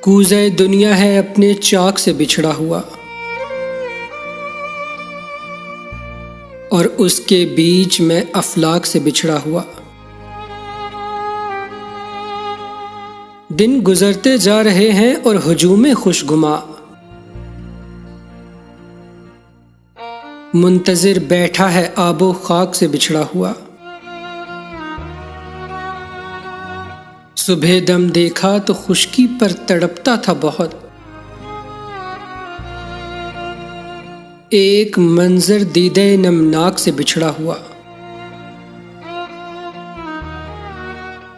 کوزہ دنیا ہے اپنے چاک سے بچھڑا ہوا، اور اس کے بیچ میں افلاک سے بچھڑا ہوا۔ دن گزرتے جا رہے ہیں اور ہجوم خوشگماں، منتظر بیٹھا ہے آب و خاک سے بچھڑا ہوا۔ صبح دم دیکھا تو خشکی پر تڑپتا تھا بہت، ایک منظر دیدہ نمناک سے بچھڑا ہوا۔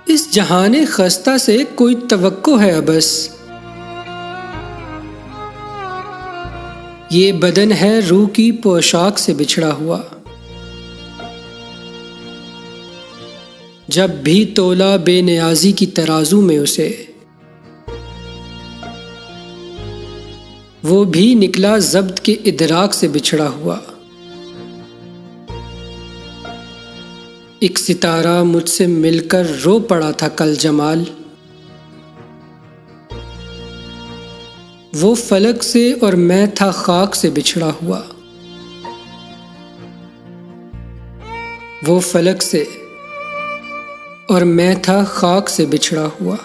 اس جہان خستہ سے کوئی توقع ہے ابس، یہ بدن ہے روح کی پوشاک سے بچھڑا ہوا۔ جب بھی تولا بے نیازی کی ترازو میں اسے، وہ بھی نکلا ضبط کے ادراک سے بچھڑا ہوا۔ ایک ستارہ مجھ سے مل کر رو پڑا تھا کل جمال، وہ فلک سے اور میں تھا خاک سے بچھڑا ہوا۔ وہ فلک سے اور میں تھا خاک سے بچھڑا ہوا۔